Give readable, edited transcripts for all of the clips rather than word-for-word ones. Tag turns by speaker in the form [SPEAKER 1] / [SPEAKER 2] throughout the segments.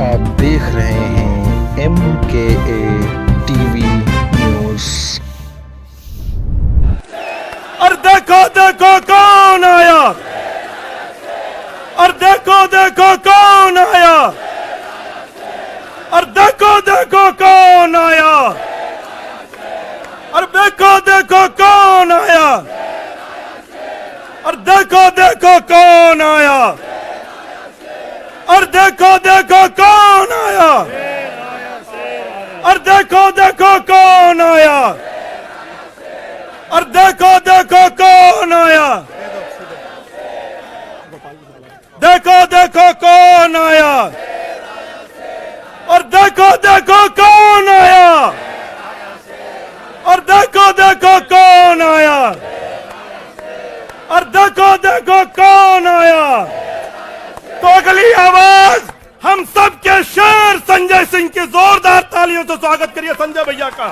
[SPEAKER 1] आप देख रहे हैं MKA टीवी न्यूज।
[SPEAKER 2] और देखो देखो कौन आया, और देखो देखो कौन आया, और देखो देखो कौन आया, और देखो देखो कौन आया, और देखो देखो कौन आया, और देखो देखो कौन आया, और देखो देखो कौन आया, और देखो देखो कौन आया, देखो देखो कौन आया, और देखो देखो कौन आया, और देखो देखो कौन आया, और देखो देखो कौन आया। तो अगली आवाज हम सब के शेर संजय सिंह की जोरदार तालियों से स्वागत करिए संजय भैया का।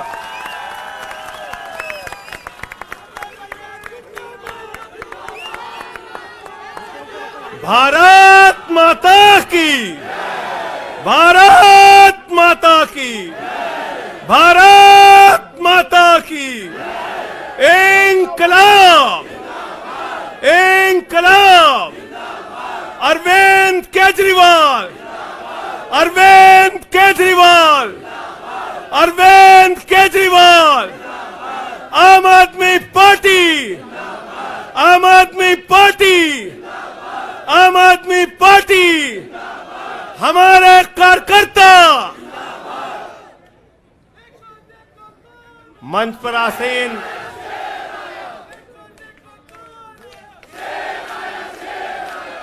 [SPEAKER 2] भारत माता की, भारत माता की, भारत माता की। इंकलाब, इंकलाब। अरविंद केजरीवाल, अरविंद केजरीवाल, अरविंद केजरीवाल। आम आदमी पार्टी, आम आदमी पार्टी, आम आदमी पार्टी। हमारे कार्यकर्ता मंच पर आसीन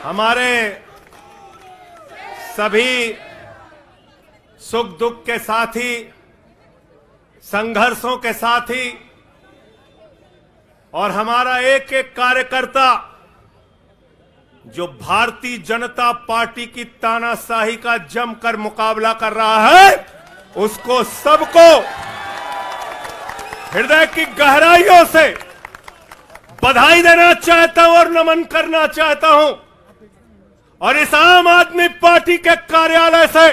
[SPEAKER 2] हमारे सभी सुख दुख के साथी, संघर्षों के साथी, और हमारा एक एक कार्यकर्ता जो भारतीय जनता पार्टी की तानाशाही का जमकर मुकाबला कर रहा है, उसको सबको हृदय की गहराइयों से बधाई देना चाहता हूं और नमन करना चाहता हूं। और इस आम आदमी पार्टी के कार्यालय से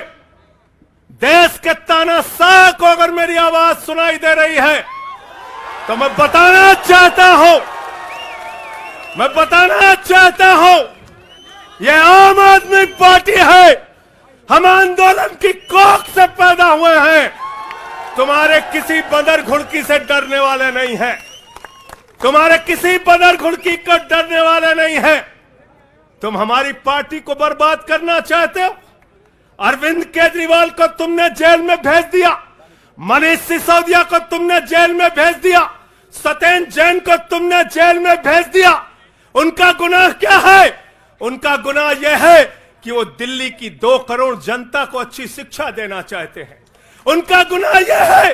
[SPEAKER 2] देश के तानाशाह को अगर मेरी आवाज सुनाई दे रही है तो मैं बताना चाहता हूं, मैं बताना चाहता हूं, यह आम आदमी पार्टी है। हम आंदोलन की कोख से पैदा हुए हैं। तुम्हारे किसी बंदर घुड़की से डरने वाले नहीं हैं, तुम्हारे किसी बंदर घुड़की को डरने वाले नहीं हैं। तुम हमारी पार्टी को बर्बाद करना चाहते हो। अरविंद केजरीवाल को तुमने जेल में भेज दिया, मनीष सिसोदिया को तुमने जेल में भेज दिया, सत्येंद्र जैन को तुमने जेल में भेज दिया। उनका गुनाह क्या है? उनका गुनाह यह है कि वो दिल्ली की 2 करोड़ जनता को अच्छी शिक्षा देना चाहते हैं। उनका गुनाह यह है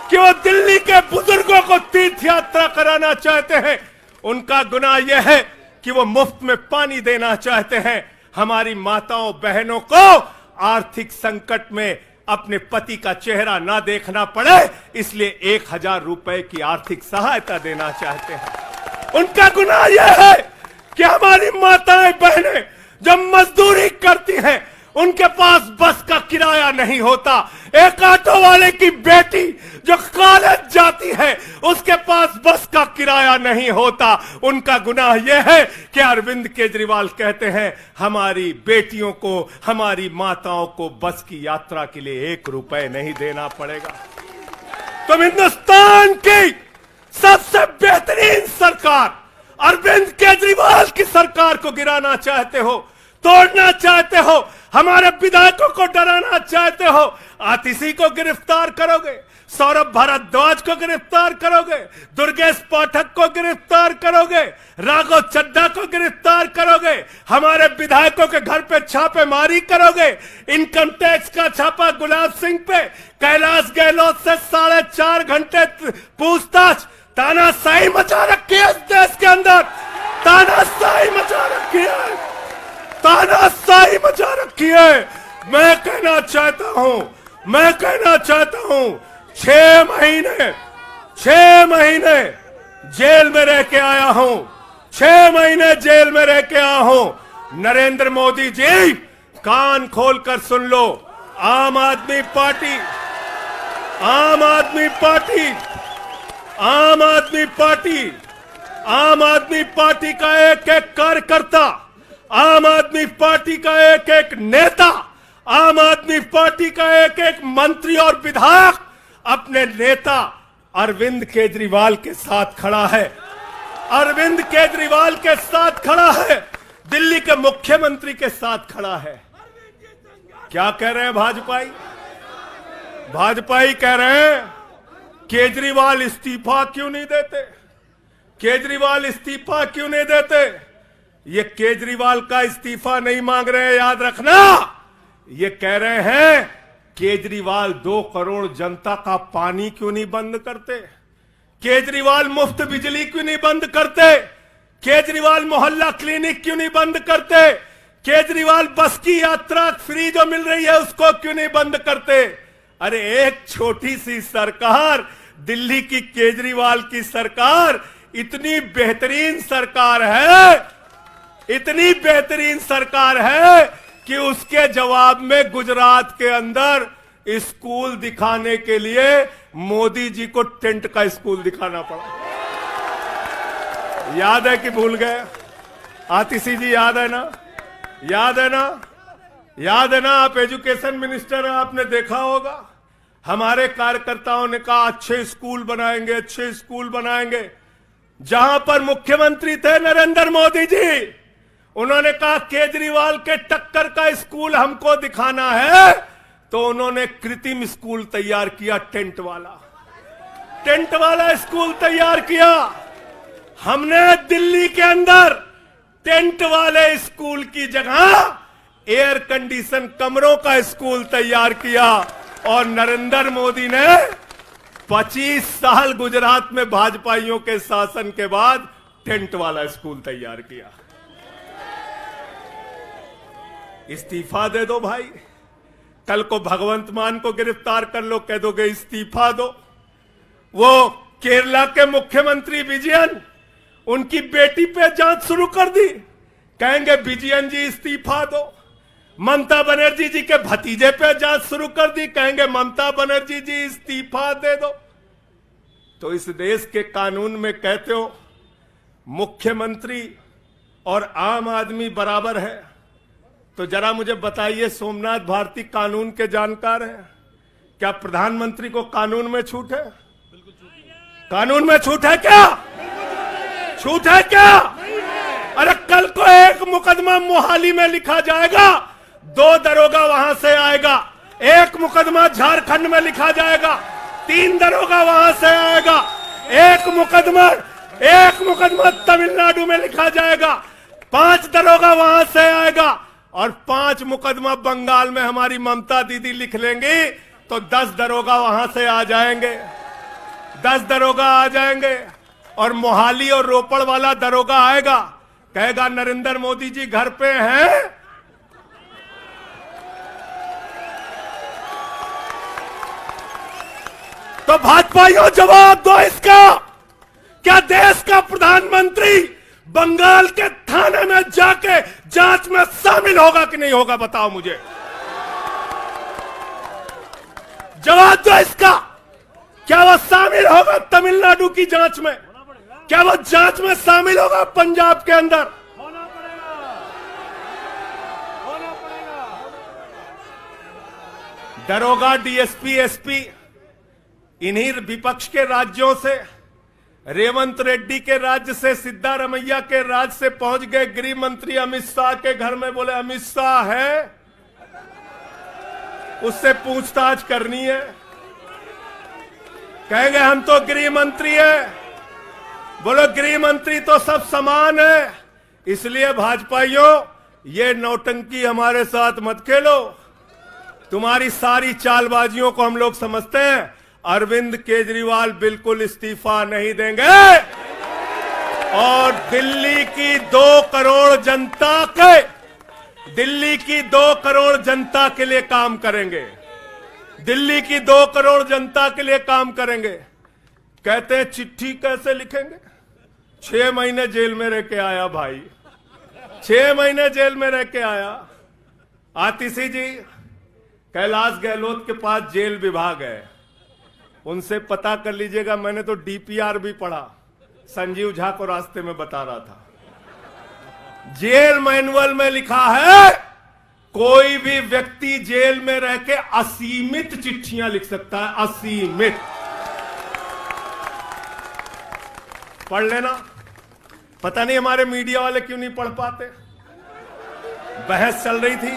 [SPEAKER 2] कि वो दिल्ली के बुजुर्गों को तीर्थ यात्रा कराना चाहते हैं। उनका गुनाह यह है कि वो मुफ्त में पानी देना चाहते हैं। हमारी माताओं बहनों को आर्थिक संकट में अपने पति का चेहरा ना देखना पड़े, इसलिए 1000 रुपए की आर्थिक सहायता देना चाहते हैं। उनका गुनाह यह है कि हमारी माताएं बहनें जब मजदूरी करती हैं, उनके पास बस का किराया नहीं होता। एक ऑटो वाले की बेटी जो कॉलेज जाती है, उसके पास बस का किराया नहीं होता। उनका गुनाह यह है कि अरविंद केजरीवाल कहते हैं हमारी बेटियों को, हमारी माताओं को बस की यात्रा के लिए 1 रुपए नहीं देना पड़ेगा। तुम हिंदुस्तान की सबसे बेहतरीन सरकार अरविंद केजरीवाल की सरकार को गिराना चाहते हो, तोड़ना चाहते हो, हमारे विधायकों को डराना चाहते हो। आतिशी को गिरफ्तार करोगे, सौरभ भारद्वाज को गिरफ्तार करोगे, दुर्गेश पाठक को गिरफ्तार करोगे, राघव चड्ढा को गिरफ्तार करोगे, हमारे विधायकों के घर पे छापेमारी करोगे, इनकम टैक्स का छापा गुलाब सिंह पे, कैलाश गहलोत से 4.5 घंटे पूछताछ। तानाशाही मचा रखी है इस देश के अंदर, तानाशाही मचा रखी है, तानाशाही मचा रखी है। मैं कहना चाहता हूं, मैं कहना चाहता हूं, 6 महीने जेल में रह के आया हूं, 6 महीने जेल में रह के आया हूं। नरेंद्र मोदी जी कान खोलकर सुन लो, आम आदमी पार्टी आम आदमी पार्टी आम आदमी पार्टी आम आदमी पार्टी का एक एक कार्यकर्ता, आम आदमी पार्टी का एक एक नेता, आम आदमी पार्टी का एक एक मंत्री और विधायक अपने नेता अरविंद केजरीवाल के साथ खड़ा है। अरविंद केजरीवाल के साथ खड़ा है, दिल्ली के मुख्यमंत्री के साथ खड़ा है। क्या कह रहे हैं भाजपाई? भाजपाई कह रहे हैं केजरीवाल इस्तीफा क्यों नहीं देते, केजरीवाल इस्तीफा क्यों नहीं देते। ये केजरीवाल का इस्तीफा नहीं मांग रहे हैं, याद रखना। ये कह रहे हैं केजरीवाल 2 करोड़ जनता का पानी क्यों नहीं बंद करते, केजरीवाल मुफ्त बिजली क्यों नहीं बंद करते, केजरीवाल मोहल्ला क्लिनिक क्यों नहीं बंद करते, केजरीवाल बस की यात्रा फ्री जो मिल रही है उसको क्यों नहीं बंद करते। अरे एक छोटी सी सरकार, दिल्ली की केजरीवाल की सरकार इतनी बेहतरीन सरकार है, इतनी बेहतरीन सरकार है कि उसके जवाब में गुजरात के अंदर स्कूल दिखाने के लिए मोदी जी को टेंट का स्कूल दिखाना पड़ा। याद है कि भूल गए? आतिशी जी याद है ना? याद है ना? याद है ना? आप एजुकेशन मिनिस्टर हैं, आपने देखा होगा हमारे कार्यकर्ताओं ने कहा अच्छे स्कूल बनाएंगे, अच्छे स्कूल बनाएंगे। जहां पर मुख्यमंत्री थे नरेंद्र मोदी जी, उन्होंने कहा केजरीवाल के टक्कर का स्कूल हमको दिखाना है, तो उन्होंने कृत्रिम स्कूल तैयार किया, टेंट वाला स्कूल तैयार किया। हमने दिल्ली के अंदर टेंट वाले स्कूल की जगह एयर कंडीशन कमरों का स्कूल तैयार किया। और नरेंद्र मोदी ने 25 साल गुजरात में भाजपाइयों के शासन के बाद टेंट वाला स्कूल तैयार किया। इस्तीफा दे दो भाई, कल को भगवंत मान को गिरफ्तार कर लो, कह दोगे इस्तीफा दो। वो केरला के मुख्यमंत्री विजयन, उनकी बेटी पे जांच शुरू कर दी, कहेंगे विजयन जी इस्तीफा दो। ममता बनर्जी जी के भतीजे पे जांच शुरू कर दी, कहेंगे ममता बनर्जी जी इस्तीफा दे दो। तो इस देश के कानून में कहते हो मुख्यमंत्री और आम आदमी बराबर है, तो जरा मुझे बताइए, सोमनाथ भारती कानून के जानकार हैं, क्या प्रधानमंत्री को कानून में छूट है? कानून में छूट है क्या? छूट है क्या? अरे कल को एक मुकदमा मोहाली में लिखा जाएगा, 2 दरोगा वहां से आएगा, एक मुकदमा झारखंड में लिखा जाएगा, 3 दरोगा वहां से आएगा, एक मुकदमा तमिलनाडु में लिखा जाएगा, 5 दरोगा वहां से आएगा, और 5 मुकदमा बंगाल में हमारी ममता दीदी लिख लेंगी, तो 10 दरोगा वहां से आ जाएंगे, 10 दरोगा आ जाएंगे। और मोहाली और रोपड़ वाला दरोगा आएगा, कहेगा नरेंद्र मोदी जी घर पे हैं। तो भाजपाइयों जवाब दो इसका, क्या देश का प्रधानमंत्री बंगाल के थाने में जाके जांच में शामिल होगा कि नहीं होगा? बताओ मुझे, जवाब दो इसका। क्या वह शामिल होगा तमिलनाडु की जांच में? क्या वह जांच में शामिल होगा पंजाब के अंदर? दरोगा, डीएसपी, एसपी इन्हीं विपक्ष के राज्यों से, रेवंत रेड्डी के राज्य से, सिद्धारमैया के राज्य से पहुंच गए गृह मंत्री अमित शाह के घर में। बोले अमित शाह है, उससे पूछताछ करनी है। कहेंगे हम तो गृह मंत्री है। बोलो गृह मंत्री तो सब समान है। इसलिए भाजपाइयों, ये नौटंकी हमारे साथ मत खेलो। तुम्हारी सारी चालबाजियों को हम लोग समझते हैं। अरविंद केजरीवाल बिल्कुल इस्तीफा नहीं देंगे और दिल्ली की 2 करोड़ जनता के लिए काम करेंगे। दिल्ली की 2 करोड़ जनता के लिए काम करेंगे। कहते हैं चिट्ठी कैसे लिखेंगे? 6 महीने जेल में रह के आया भाई, 6 महीने जेल में रह के आया। आतिशी जी, कैलाश गहलोत के पास जेल विभाग है, उनसे पता कर लीजिएगा। मैंने तो डीपीआर भी पढ़ा, संजीव झा को रास्ते में बता रहा था। जेल मैनुअल में लिखा है कोई भी व्यक्ति जेल में रह के असीमित चिट्ठियां लिख सकता है, असीमित। पढ़ लेना। पता नहीं हमारे मीडिया वाले क्यों नहीं पढ़ पाते। बहस चल रही थी,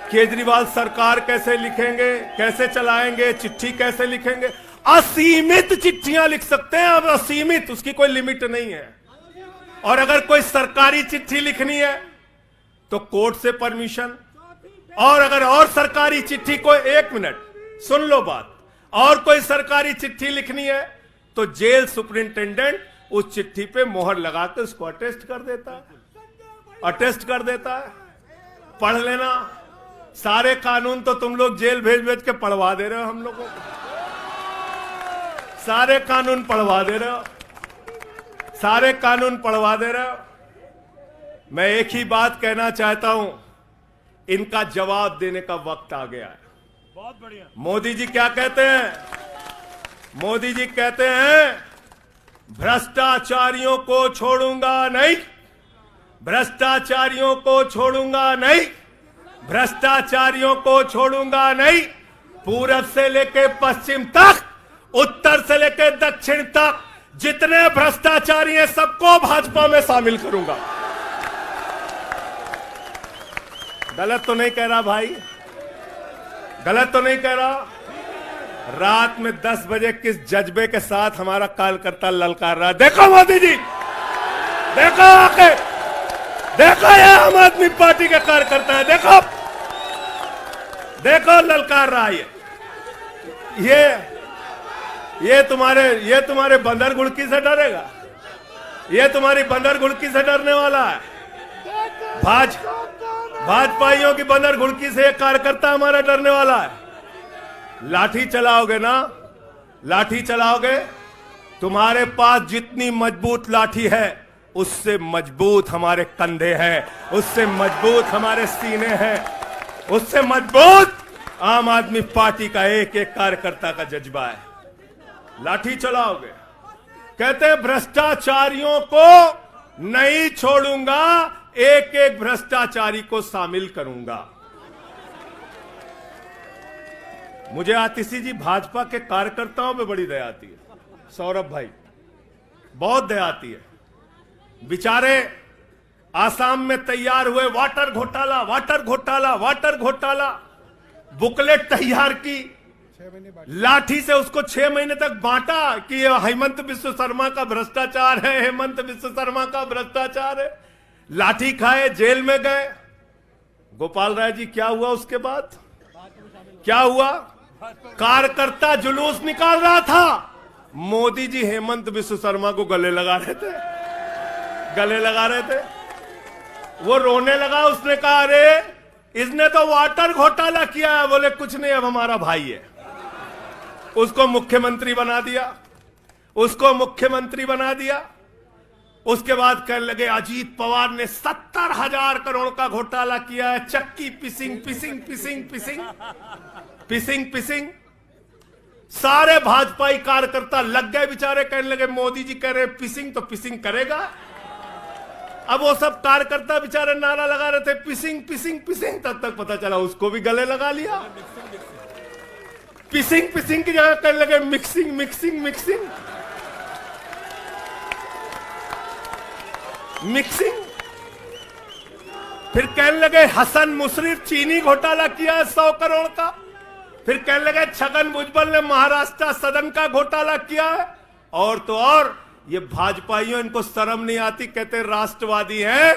[SPEAKER 2] केजरीवाल सरकार कैसे लिखेंगे, कैसे चलाएंगे, चिट्ठी कैसे लिखेंगे। असीमित चिट्ठियां लिख सकते हैं, अब असीमित, उसकी कोई लिमिट नहीं है। और अगर कोई सरकारी चिट्ठी लिखनी है तो कोर्ट से परमिशन, और अगर और सरकारी चिट्ठी को, एक मिनट सुन लो बात, और कोई सरकारी चिट्ठी लिखनी है तो जेल सुपरिंटेंडेंट उस चिट्ठी पे मोहर लगाकर उसको अटेस्ट कर देता है, अटेस्ट कर देता है। पढ़ लेना। सारे कानून तो तुम लोग जेल भेज भेज के पढ़वा दे रहे हो हम लोगों को, सारे कानून पढ़वा दे रहे हो, सारे कानून पढ़वा दे रहे हो। मैं एक ही बात कहना चाहता हूं, इनका जवाब देने का वक्त आ गया है। बहुत बढ़िया। मोदी जी क्या कहते हैं? मोदी जी कहते हैं भ्रष्टाचारियों को छोड़ूंगा नहीं, भ्रष्टाचारियों को छोड़ूंगा नहीं, भ्रष्टाचारियों को छोड़ूंगा नहीं। पूरब से लेकर पश्चिम तक, उत्तर से लेकर दक्षिण तक जितने भ्रष्टाचारी हैं सबको भाजपा में शामिल करूंगा। गलत तो नहीं कह रहा भाई? गलत तो नहीं कह रहा? रात में 10 बजे किस जज्बे के साथ हमारा कार्यकर्ता ललकार रहा। देखो मोदी जी, देखो आके, देखो ये आम आदमी पार्टी के कार्यकर्ता है, देखो देखो ललकार रहा है। ये तुम्हारे बंदर गुड़की से डरेगा? ये तुम्हारी बंदर गुड़की से डरने वाला है? भाजपाइयों की बंदर गुड़की से एक कार्यकर्ता हमारा डरने वाला है? लाठी चलाओगे ना, लाठी चलाओगे। तुम्हारे पास जितनी मजबूत लाठी है उससे मजबूत हमारे कंधे हैं, उससे मजबूत हमारे सीने हैं, उससे मजबूत आम आदमी पार्टी का एक एक कार्यकर्ता का जज्बा है। लाठी चलाओगे। कहते हैं भ्रष्टाचारियों को नहीं छोड़ूंगा, एक एक भ्रष्टाचारी को शामिल करूंगा। मुझे आतिशी जी भाजपा के कार्यकर्ताओं पे बड़ी दया आती है, सौरभ भाई, बहुत दया आती है। बेचारे आसाम में तैयार हुए, वाटर घोटाला, वाटर घोटाला, वाटर घोटाला, बुकलेट तैयार की, लाठी से उसको 6 महीने तक बांटा कि ये हेमंत बिस्व शर्मा का भ्रष्टाचार है, हेमंत बिस्व शर्मा का भ्रष्टाचार है। लाठी खाए, जेल में गए। गोपाल राय जी क्या हुआ उसके बाद? क्या हुआ? कार्यकर्ता जुलूस निकाल रहा था, मोदी जी हेमंत बिस्व शर्मा को गले लगा रहे थे, गले लगा रहे थे। वो रोने लगा, उसने कहा अरे इसने तो वाटर घोटाला किया है। बोले कुछ नहीं, अब हमारा भाई है। उसको मुख्यमंत्री बना दिया, उसको मुख्यमंत्री बना दिया। उसके बाद कहने लगे अजीत पवार ने 70,000 करोड़ का घोटाला किया है, चक्की पिसिंग पिसिंग पिसिंग पिसिंग पिसिंग पिसिंग। सारे भाजपाई कार्यकर्ता लग गए बेचारे, कहने लगे मोदी जी कह रहे पिसिंग तो पिसिंग करेगा। अब वो सब कार्यकर्ता बेचारे नारा लगा रहे थे पिसिंग पिसिंग पिसिंग, तब तक पता चला उसको भी गले लगा लिया। पिसिंग पिसिंग की जगह कहने लगे मिक्सिंग मिक्सिंग मिक्सिंग मिक्सिंग। फिर कहने लगे हसन मुशर्रफ चीनी घोटाला किया है 100 करोड़ का। फिर कहने लगे छगन भुजबल ने महाराष्ट्र सदन का घोटाला किया है। और तो और ये भाजपाइयों, इनको शर्म नहीं आती, कहते राष्ट्रवादी हैं,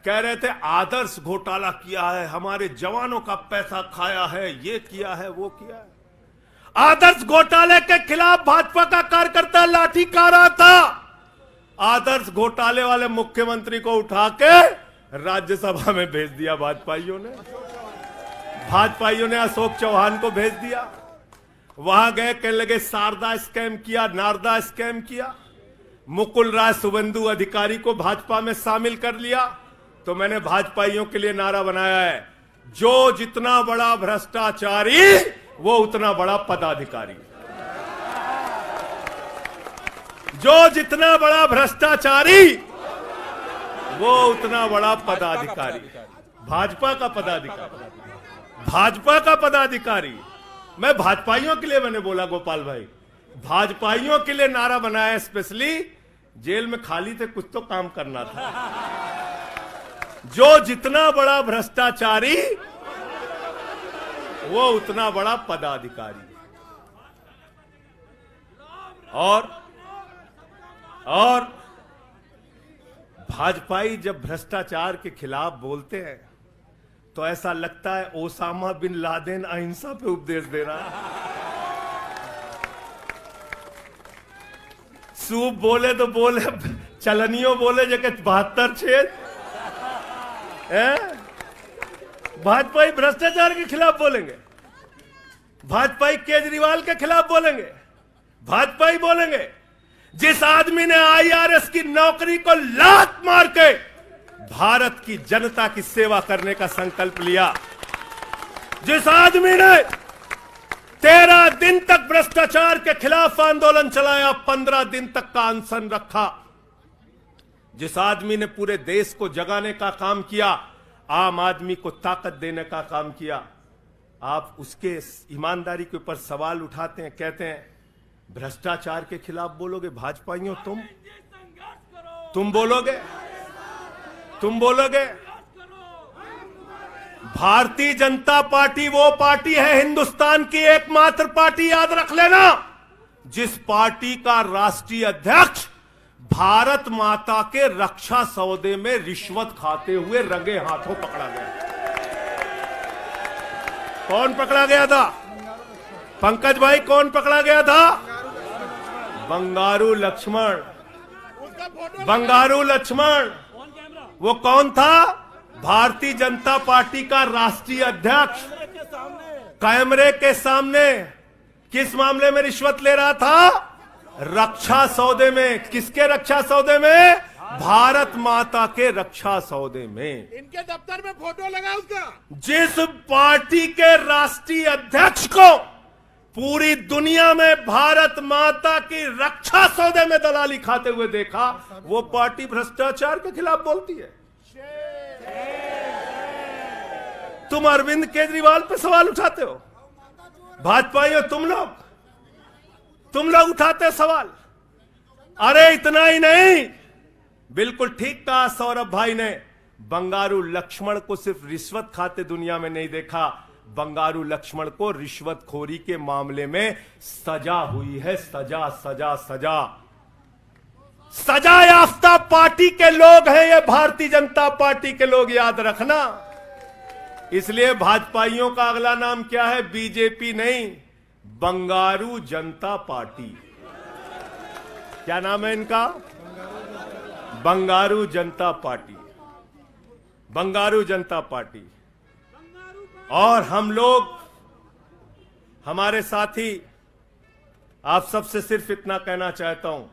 [SPEAKER 2] कह रहे थे आदर्श घोटाला किया है, हमारे जवानों का पैसा खाया है, ये किया है, वो किया है। आदर्श घोटाले के खिलाफ भाजपा का कार्यकर्ता लाठी खा रहा था। आदर्श घोटाले वाले मुख्यमंत्री को उठा के राज्यसभा में भेज दिया भाजपाइयों ने। भाजपाइयों ने अशोक चौहान को भेज दिया। वहां गए, कहने लगे शारदा स्कैम किया, नारदा स्कैम किया। मुकुल राय शुभेंदु अधिकारी को भाजपा में शामिल कर लिया। तो मैंने भाजपाइयों के लिए नारा बनाया है, जो जितना बड़ा भ्रष्टाचारी वो उतना बड़ा पदाधिकारी। जो जितना बड़ा भ्रष्टाचारी वो उतना बड़ा पदाधिकारी। भाजपा का पदाधिकारी, भाजपा का पदाधिकारी। मैं भाजपाइयों के लिए मैंने बोला गोपाल भाई, भाजपाइयों के लिए नारा बनाया स्पेशली। जेल में खाली थे, कुछ तो काम करना था। जो जितना बड़ा भ्रष्टाचारी वो उतना बड़ा पदाधिकारी। और भाजपाई जब भ्रष्टाचार के खिलाफ बोलते हैं तो ऐसा लगता है ओसामा बिन लादेन अहिंसा पे उपदेश दे रहा है। सूप बोले तो बोले, चलनियों बोले जगह 72 छेद। भाजपाई भ्रष्टाचार के खिलाफ बोलेंगे, भाजपाई केजरीवाल के खिलाफ बोलेंगे, भाजपाई बोलेंगे जिस आदमी ने आईआरएस की नौकरी को लात मार के भारत की जनता की सेवा करने का संकल्प लिया, जिस आदमी ने 13 दिन तक भ्रष्टाचार के खिलाफ आंदोलन चलाया, 15 दिन तक का अनशन रखा, जिस आदमी ने पूरे देश को जगाने का काम किया, आम आदमी को ताकत देने का काम किया, आप उसके ईमानदारी के ऊपर सवाल उठाते हैं, कहते हैं भ्रष्टाचार के खिलाफ बोलोगे। भाजपाइयों तुम बोलोगे, तुम बोलोगे। भारतीय जनता पार्टी वो पार्टी है हिंदुस्तान की एकमात्र पार्टी, याद रख लेना, जिस पार्टी का राष्ट्रीय अध्यक्ष भारत माता के रक्षा सौदे में रिश्वत खाते हुए रंगे हाथों पकड़ा गया। कौन पकड़ा गया था? पंकज भाई, कौन पकड़ा गया था? बंगारू लक्ष्मण। बंगारू लक्ष्मण वो कौन था? भारतीय जनता पार्टी का राष्ट्रीय अध्यक्ष। कैमरे के सामने किस मामले में रिश्वत ले रहा था? रक्षा सौदे में। किसके रक्षा सौदे में? भारत माता के रक्षा सौदे में।
[SPEAKER 3] इनके दफ्तर में फोटो लगा उसका।
[SPEAKER 2] जिस पार्टी के राष्ट्रीय अध्यक्ष को पूरी दुनिया में भारत माता की रक्षा सौदे में दलाली खाते हुए देखा, वो पार्टी भ्रष्टाचार के खिलाफ बोलती है। तुम अरविंद केजरीवाल पे सवाल उठाते हो, भाजपाइयों तुम लोग उठाते सवाल। अरे इतना ही नहीं, बिल्कुल ठीक कहा सौरभ भाई ने, बंगारू लक्ष्मण को सिर्फ रिश्वत खाते दुनिया में नहीं देखा, बंगारू लक्ष्मण को रिश्वतखोरी के मामले में सजा हुई है। सजा सजा सजा सजा याफ्ता पार्टी के लोग हैं ये भारतीय जनता पार्टी के लोग, याद रखना। इसलिए भाजपाइयों का अगला नाम क्या है? बीजेपी नहीं, बंगारू जनता पार्टी। क्या नाम है इनका? बंगारू जनता पार्टी। बंगारू जनता पार्टी। और हम लोग, हमारे साथी, आप सबसे सिर्फ इतना कहना चाहता हूं,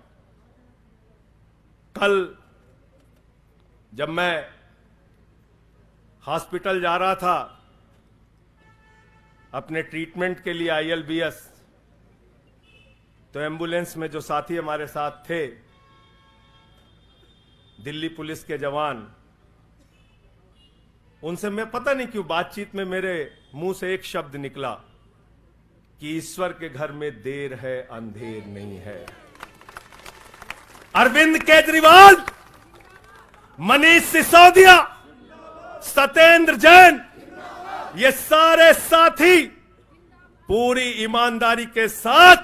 [SPEAKER 2] कल जब मैं हॉस्पिटल जा रहा था अपने ट्रीटमेंट के लिए ILBS, तो एम्बुलेंस में जो साथी हमारे साथ थे, दिल्ली पुलिस के जवान, उनसे मैं पता नहीं क्यों बातचीत में मेरे मुंह से एक शब्द निकला कि ईश्वर के घर में देर है अंधेर नहीं है। अरविंद केजरीवाल, मनीष सिसोदिया, सत्येंद्र जैन, ये सारे साथी पूरी ईमानदारी के साथ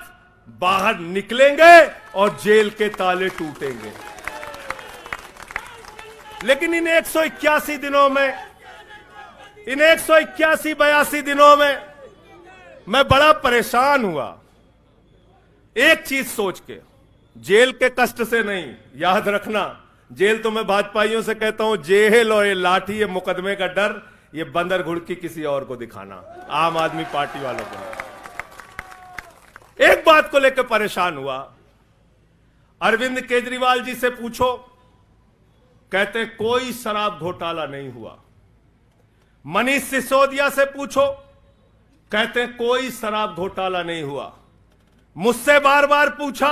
[SPEAKER 2] बाहर निकलेंगे और जेल के ताले टूटेंगे। लेकिन इन 181 दिनों में, इन 181-82 दिनों में मैं बड़ा परेशान हुआ, एक चीज सोच के, जेल के कष्ट से नहीं। याद रखना, जेल तो मैं भाजपाइयों से कहता हूं, जेल और ये लाठी, ये मुकदमे का डर, ये बंदर घुड़की किसी और को दिखाना, आम आदमी पार्टी वालों को। एक बात को लेकर परेशान हुआ, अरविंद केजरीवाल जी से पूछो, कहते कोई शराब घोटाला नहीं हुआ। मनीष सिसोदिया से पूछो, कहते हैं कोई शराब घोटाला नहीं हुआ। मुझसे बार बार पूछा,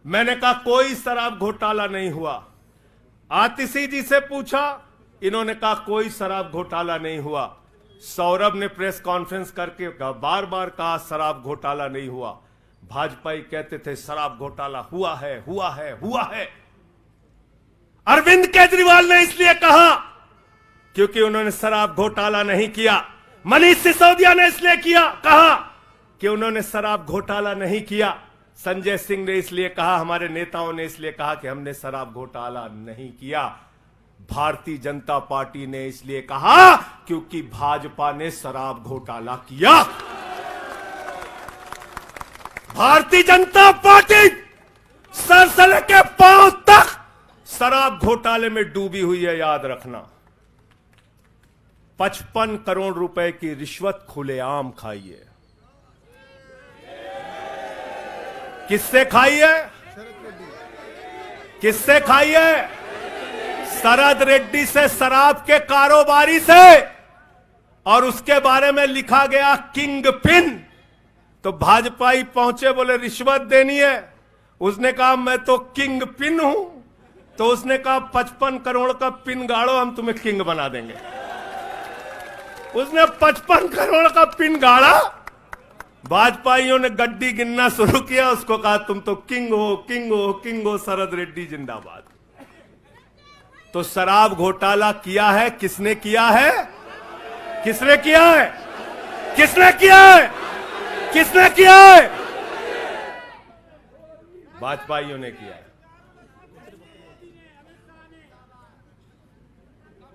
[SPEAKER 2] मैंने कहा कोई शराब घोटाला नहीं हुआ। आतिशी जी से पूछा, इन्होंने कहा कोई शराब घोटाला नहीं हुआ। सौरभ ने प्रेस कॉन्फ्रेंस करके बार बार कहा शराब घोटाला नहीं हुआ। भाजपा ही कहते थे शराब घोटाला हुआ है, हुआ है, हुआ है। अरविंद केजरीवाल ने इसलिए कहा क्योंकि उन्होंने शराब घोटाला नहीं किया। मनीष सिसोदिया ने इसलिए कहा कि उन्होंने शराब घोटाला नहीं किया। संजय सिंह ने इसलिए कहा, हमारे नेताओं ने इसलिए कहा कि हमने शराब घोटाला नहीं किया। भारतीय जनता पार्टी ने इसलिए कहा क्योंकि भाजपा ने शराब घोटाला किया। भारतीय जनता पार्टी सर से लेकर पांव तक शराब घोटाले में डूबी हुई है, याद रखना। 55 करोड़ रुपए की रिश्वत खुलेआम खाई है। किससे खाई है? किससे खाई है? शरद रेड्डी से, शराब के कारोबारी से। और उसके बारे में लिखा गया किंग पिन। तो भाजपा ही पहुंचे, बोले रिश्वत देनी है। उसने कहा मैं तो किंग पिन हूं। तो उसने कहा 55 करोड़ का पिन गाड़ो, हम तुम्हें किंग बना देंगे। उसने 55 करोड़ का पिन गाड़ा। भाजपाइयों ने गड्डी गिनना शुरू किया, उसको कहा तुम तो किंग हो, किंग हो, किंग हो, शरद रेड्डी जिंदाबाद। तो शराब घोटाला किया है, किसने किया है? किसने किया है? किसने किया है? किसने किया है? भाजपाइयों ने किया है।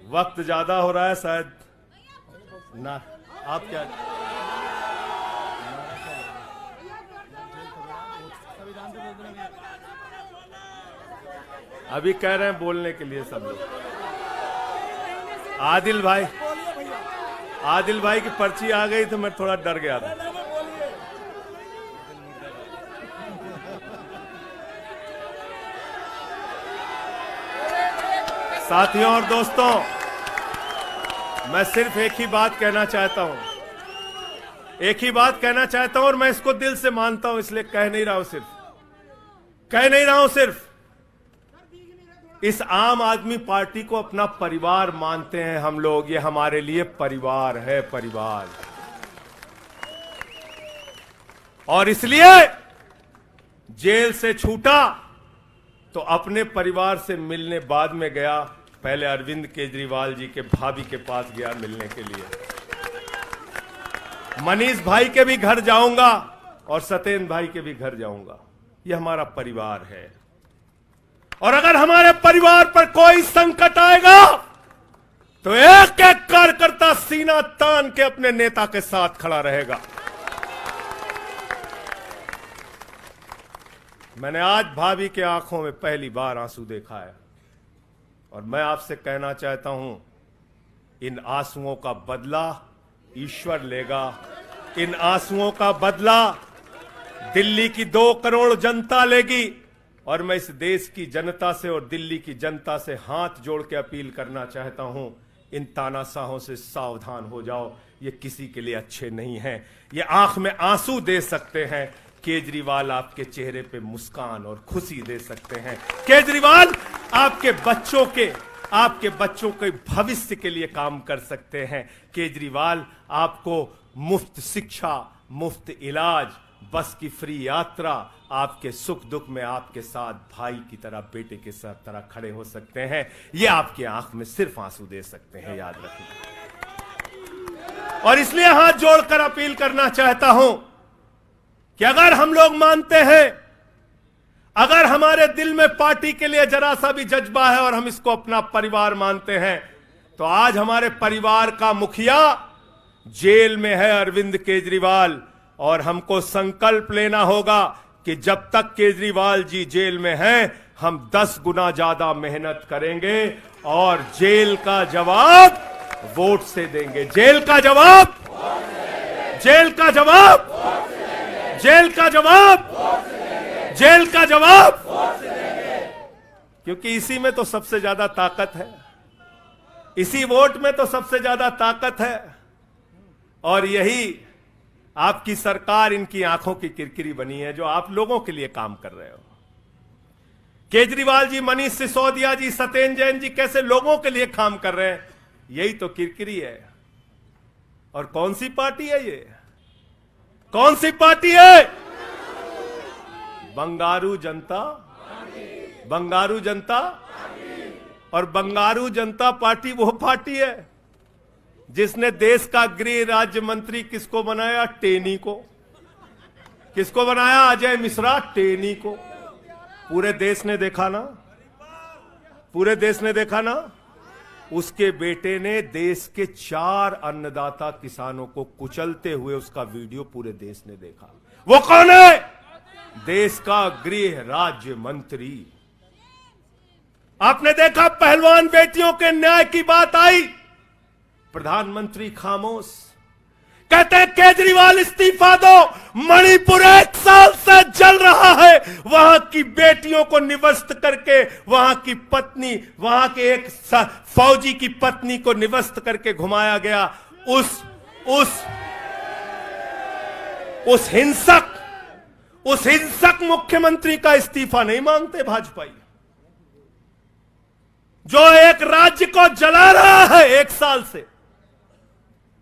[SPEAKER 2] वक्त ज्यादा हो रहा है शायद ना, आप क्या? अभी कह रहे हैं बोलने के लिए सब लोग। आदिल भाई की पर्ची आ गई तो मैं थोड़ा डर गया था। साथियों और दोस्तों, मैं सिर्फ एक ही बात कहना चाहता हूं, एक ही बात कहना चाहता हूं, और मैं इसको दिल से मानता हूं, इसलिए कह नहीं रहा हूं सिर्फ इस आम आदमी पार्टी को अपना परिवार मानते हैं हम लोग। ये हमारे लिए परिवार है, परिवार। और इसलिए जेल से छूटा तो अपने परिवार से मिलने बाद में गया। पहले अरविंद केजरीवाल जी के भाभी के पास गया मिलने के लिए। मनीष भाई के भी घर जाऊंगा और सत्येंद्र भाई के भी घर जाऊंगा। ये हमारा परिवार है। और अगर हमारे परिवार पर कोई संकट आएगा तो एक एक कार्यकर्ता सीना तान के अपने नेता के साथ खड़ा रहेगा। मैंने आज भाभी के आंखों में पहली बार आंसू देखा है, और मैं आपसे कहना चाहता हूं, इन आंसुओं का बदला ईश्वर लेगा। इन आंसुओं का बदला दिल्ली की 2 करोड़ जनता लेगी। और मैं इस देश की जनता से और दिल्ली की जनता से हाथ जोड़ के अपील करना चाहता हूं, इन तानाशाहों से सावधान हो जाओ। ये किसी के लिए अच्छे नहीं हैं। ये आंख में आंसू दे सकते हैं, केजरीवाल आपके चेहरे पे मुस्कान और खुशी दे सकते हैं। केजरीवाल आपके बच्चों के भविष्य के लिए काम कर सकते हैं। केजरीवाल आपको मुफ्त शिक्षा, मुफ्त इलाज, बस की फ्री यात्रा, आपके सुख दुख में आपके साथ भाई की तरह, बेटे के साथ तरह खड़े हो सकते हैं। ये आपकी आंख में सिर्फ आंसू दे सकते हैं, याद रखिए। और इसलिए हाथ जोड़कर अपील करना चाहता हूं कि अगर हम लोग मानते हैं, अगर हमारे दिल में पार्टी के लिए जरा सा भी जज्बा है और हम इसको अपना परिवार मानते हैं, तो आज हमारे परिवार का मुखिया जेल में है, अरविंद केजरीवाल। और हमको संकल्प लेना होगा कि जब तक केजरीवाल जी जेल में हैं, हम 10 गुना ज्यादा मेहनत करेंगे और जेल का जवाब वोट से देंगे। जेल का जवाब, जेल का जवाब, जेल का जवाब, जेल का जवाब, क्योंकि इसी में तो सबसे ज्यादा ताकत है। इसी वोट में तो सबसे ज्यादा ताकत है और यही आपकी सरकार इनकी आंखों की किरकिरी बनी है जो आप लोगों के लिए काम कर रहे हो। केजरीवाल जी, मनीष सिसोदिया जी, सत्येंद्र जैन जी कैसे लोगों के लिए काम कर रहे हैं, यही तो किरकिरी है। और कौन सी पार्टी है ये? कौन सी पार्टी है? बंगारू जनता, बंगारू जनता। और बंगारू जनता पार्टी वो पार्टी है जिसने देश का गृह राज्य मंत्री किसको बनाया? टेनी को। किसको बनाया? अजय मिश्रा टेनी को। पूरे देश ने देखा ना, पूरे देश ने देखा ना। उसके बेटे ने देश के 4 अन्नदाता किसानों को कुचलते हुए उसका वीडियो पूरे देश ने देखा। वो कौन है? देश का गृह राज्य मंत्री। आपने देखा पहलवान बेटियों के न्याय की बात आई, प्रधानमंत्री खामोश। कहते हैं केजरीवाल इस्तीफा दो, मणिपुर 1 साल से जल रहा है। वहां की बेटियों को निवस्त करके, वहां की पत्नी, वहां के एक फौजी की पत्नी को निवस्त करके घुमाया गया। उस हिंसक मुख्यमंत्री का इस्तीफा नहीं मांगते भाजपाई, जो एक राज्य को जला रहा है 1 साल से,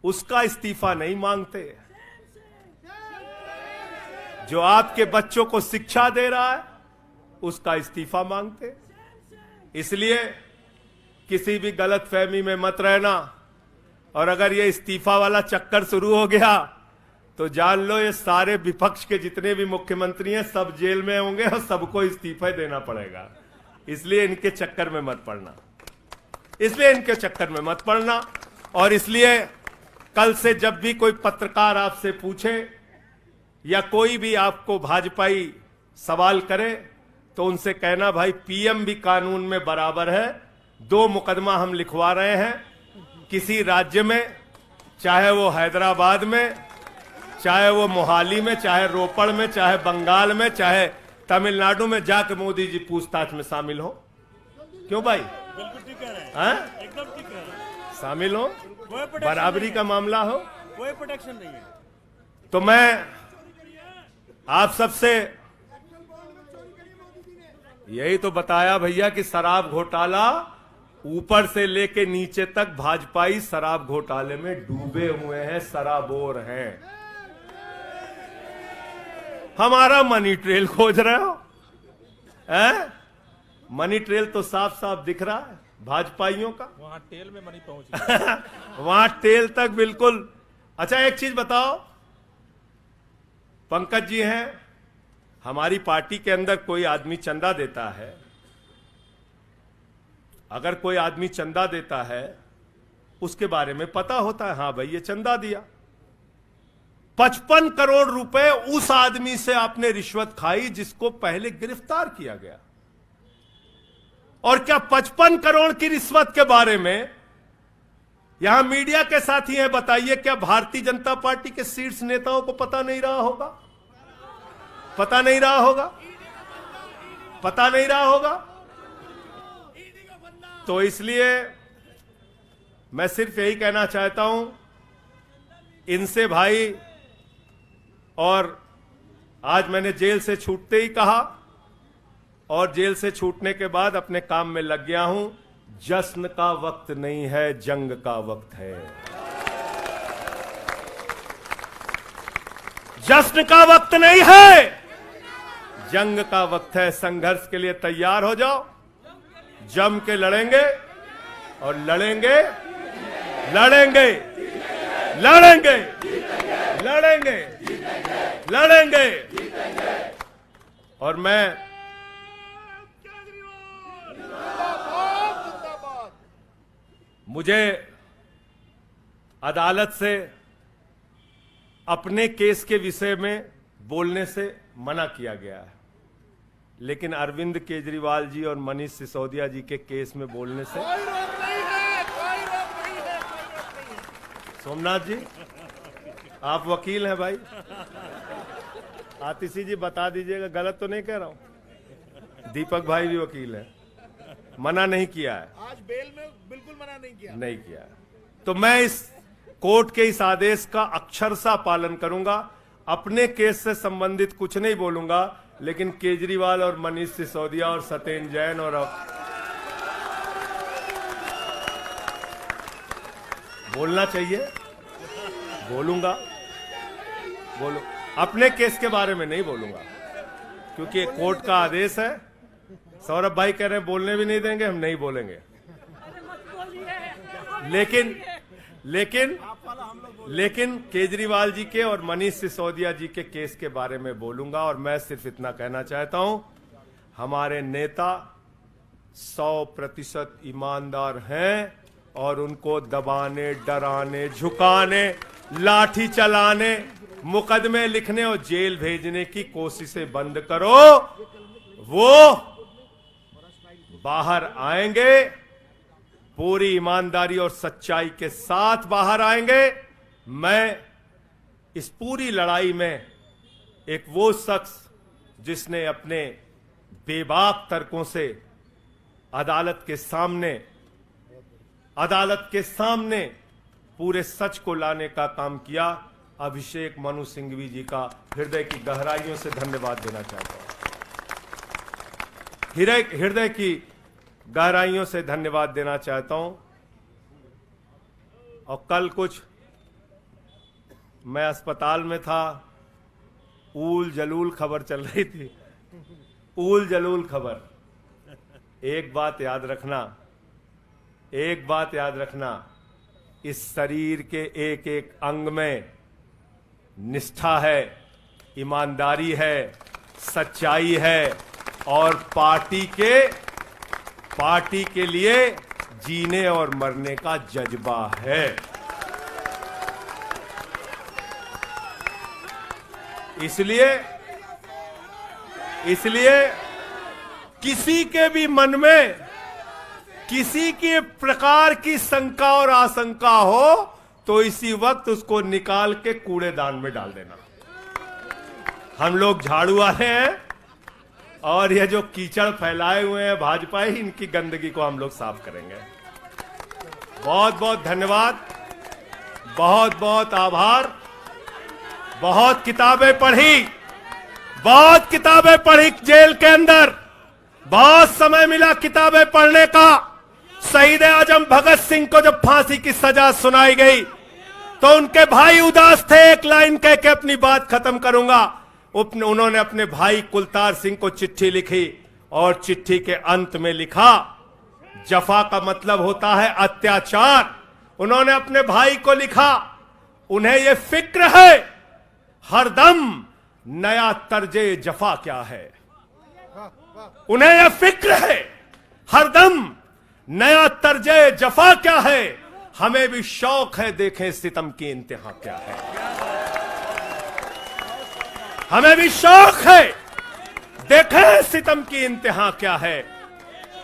[SPEAKER 2] उसका इस्तीफा नहीं मांगते। जो आपके बच्चों को शिक्षा दे रहा है उसका इस्तीफा मांगते। इसलिए किसी भी गलतफहमी में मत रहना। और अगर ये इस्तीफा वाला चक्कर शुरू हो गया तो जान लो ये सारे विपक्ष के जितने भी मुख्यमंत्री हैं सब जेल में होंगे और सबको इस्तीफा देना पड़ेगा। इसलिए इनके चक्कर में मत पड़ना, इसलिए इनके चक्कर में मत पड़ना। और इसलिए कल से जब भी कोई पत्रकार आपसे पूछे या कोई भी आपको भाजपाई सवाल करे तो उनसे कहना, भाई पीएम भी कानून में बराबर है। 2 मुकदमा हम लिखवा रहे हैं किसी राज्य में, चाहे वो हैदराबाद में, चाहे वो मोहाली में, चाहे रोपड़ में, चाहे बंगाल में, चाहे तमिलनाडु में, जाकर मोदी जी पूछताछ में शामिल हो। क्यों भाई?
[SPEAKER 4] बिल्कुल ठीक कह रहे हैं,
[SPEAKER 2] हाँ?
[SPEAKER 4] एकदम ठीक कह रहे हैं।
[SPEAKER 2] शामिल हो, बराबरी का मामला हो,
[SPEAKER 4] कोई प्रोटेक्शन नहीं है।
[SPEAKER 2] तो मैं आप सबसे यही तो बताया भैया कि शराब घोटाला ऊपर से लेके नीचे तक भाजपाई शराब घोटाले में डूबे हुए हैं, शराबोर हैं। हमारा मनी ट्रेल खोज रहे हो? मनी ट्रेल तो साफ साफ दिख रहा है भाजपाइयों का।
[SPEAKER 4] वहां टेल में मनी पहुंच गया।
[SPEAKER 2] वहां टेल तक बिल्कुल। अच्छा एक चीज बताओ, पंकज जी हैं, हमारी पार्टी के अंदर कोई आदमी चंदा देता है, अगर कोई आदमी चंदा देता है उसके बारे में पता होता है, हाँ भाई ये चंदा दिया। 55 करोड़ रुपए उस आदमी से आपने रिश्वत खाई जिसको पहले गिरफ्तार किया गया। और क्या 55 करोड़ की रिश्वत के बारे में यहां मीडिया के साथी हैं, बताइए क्या भारतीय जनता पार्टी के शीर्ष नेताओं को पता नहीं रहा होगा? पता नहीं रहा होगा? पता नहीं रहा होगा? तो इसलिए मैं सिर्फ यही कहना चाहता हूं इनसे भाई, और आज मैंने जेल से छूटते ही कहा और जेल से छूटने के बाद अपने काम में लग गया हूं। जश्न का वक्त नहीं है, जंग का वक्त है। जश्न का वक्त नहीं है, जंग का वक्त है। संघर्ष के लिए तैयार हो जाओ, जम के लड़ेंगे और लड़ेंगे, लड़ेंगे, लड़ेंगे, लड़ेंगे, लड़ेंगे। और मैं मुझे अदालत से अपने केस के विषय में बोलने से मना किया गया है, लेकिन अरविंद केजरीवाल जी और मनीष सिसोदिया जी के केस में बोलने से
[SPEAKER 3] कोई रोक नहीं है, कोई रोक नहीं है, कोई रोक नहीं है।
[SPEAKER 2] सोमनाथ जी आप वकील हैं भाई, आतिशी जी बता दीजिएगा, गलत तो नहीं कह रहा हूं। दीपक भाई भी वकील है, मना नहीं किया है।
[SPEAKER 3] आज बेल में बिल्कुल मना नहीं किया।
[SPEAKER 2] नहीं किया। तो मैं इस कोर्ट के इस आदेश का अक्षरशः पालन करूंगा। अपने केस से संबंधित कुछ नहीं बोलूंगा, लेकिन केजरीवाल और मनीष सिसोदिया और सत्येंद्र जैन और बोलना चाहिए, बोलूंगा, बोलो। अपने केस के बारे में नहीं बोलूंगा, क्योंकि कोर्ट का आदेश है। सौरभ भाई कह रहे हैं बोलने भी नहीं देंगे, हम नहीं बोलेंगे। लेकिन केजरीवाल जी के और मनीष सिसोदिया जी के केस के बारे में बोलूंगा। और मैं सिर्फ इतना कहना चाहता हूं, हमारे नेता 100% ईमानदार हैं और उनको दबाने, डराने, झुकाने, लाठी चलाने, मुकदमे लिखने और जेल भेजने की कोशिशें बंद करो। वो बाहर आएंगे, पूरी ईमानदारी और सच्चाई के साथ बाहर आएंगे। मैं इस पूरी लड़ाई में एक वो शख्स जिसने अपने बेबाक तर्कों से अदालत के सामने पूरे सच को लाने का काम किया, अभिषेक मनु सिंघवी जी का हृदय की गहराइयों से धन्यवाद देना चाहता हूं। हृदय की गहराइयों से धन्यवाद देना चाहता हूं। और कल कुछ मैं अस्पताल में था, ऊल जलूल खबर चल रही थी, ऊल जलूल खबर। एक बात याद रखना, इस शरीर के एक एक अंग में निष्ठा है, ईमानदारी है, सच्चाई है और पार्टी के लिए जीने और मरने का जज्बा है। इसलिए किसी के भी मन में किसी के प्रकार की शंका और आशंका हो तो इसी वक्त उसको निकाल के कूड़ेदान में डाल देना। हम लोग झाड़ू वाले हैं और ये जो कीचड़ फैलाए हुए हैं भाजपा ही, इनकी गंदगी को हम लोग साफ करेंगे। बहुत बहुत धन्यवाद, बहुत बहुत आभार। बहुत किताबें पढ़ी जेल के अंदर, बहुत समय मिला किताबें पढ़ने का। शहीद आजम भगत सिंह को जब फांसी की सजा सुनाई गई तो उनके भाई उदास थे। एक लाइन कह के अपनी बात खत्म करूंगा। उन्होंने अपने भाई कुलतार सिंह को चिट्ठी लिखी और चिट्ठी के अंत में लिखा, जफा का मतलब होता है अत्याचार। उन्होंने अपने भाई को लिखा, उन्हें यह फिक्र है हरदम नया तर्जे जफा क्या है। उन्हें यह फिक्र है हरदम नया तर्जे जफा क्या है। हमें भी शौक है देखें सितम की इंतहा क्या है। हमें भी शौक है देखें सितम की इंतहा क्या है।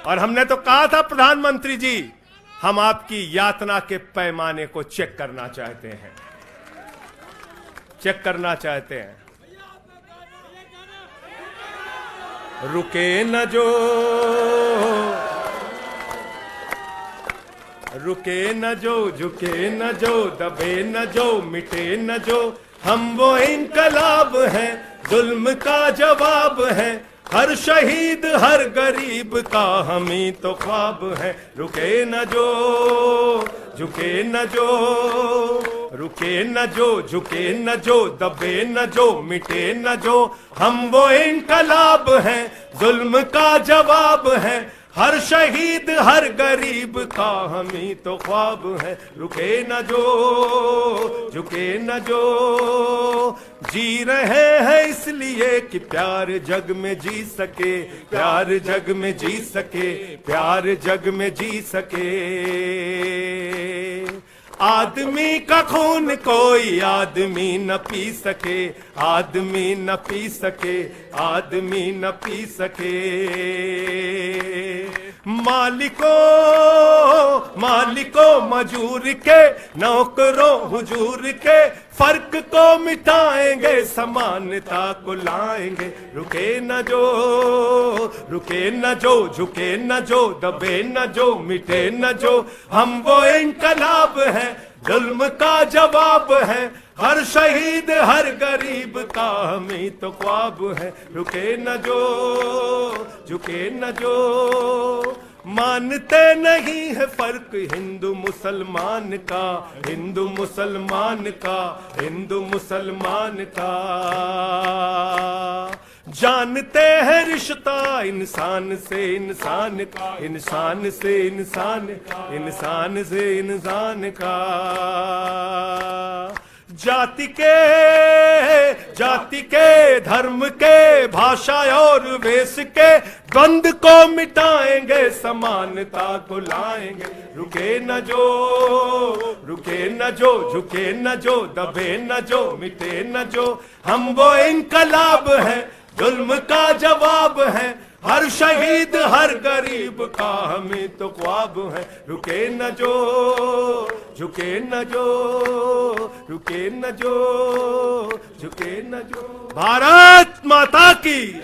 [SPEAKER 2] और हमने तो कहा था प्रधानमंत्री जी, हम आपकी यातना के पैमाने को चेक करना चाहते हैं, चेक करना चाहते हैं। रुके न जो, झुके न जो, दबे न जो, मिटे न जो, हम वो इनकलाब हैं, जुल्म का जवाब है। हर शहीद हर गरीब का हम ही तो ख्वाब है। रुके न जो, झुके न जो, रुके न जो, झुके न जो, दबे न जो, मिटे न जो, हम वो इनकलाब हैं, जुल्म का जवाब है। हर शहीद हर गरीब का हम ही तो ख्वाब है। रुके न जो, झुके न जो, जी रहे हैं इसलिए कि प्यार जग में जी सके, प्यार जग में जी सके, प्यार जग में जी सके। आदमी का खून कोई आदमी न पी सके, आदमी न पी सके, आदमी न पी सके। मालिकों मजूर के, नौकरों हुजूर के, फर्क को मिटाएंगे, समानता को लाएंगे। रुके न जो, झुके न जो, दबे न जो, मिटे न जो, हम वो इनकलाब हैं, जुल्म का जवाब है, हर शहीद हर गरीब का हमें तो ख्वाब है। रुके न जो, झुके न जो, मानते नहीं है फर्क हिंदू मुसलमान का, हिंदू मुसलमान का, हिंदू मुसलमान का। जानते हैं रिश्ता इंसान से इंसान का, इंसान से इंसान, इंसान से इंसान का। जाति के धर्म के, भाषा और वेश के द्वंद को मिटाएंगे, समानता को लाएंगे। रुके न जो, झुके न जो, दबे न जो, मिटे न जो, हम वो इनकलाब है, जुल्म का जवाब है, हर शहीद हर गरीब का हमें तो ख्वाब है। रुके न जो, झुके न जो, रुके न जो, झुके न जो। भारत माता की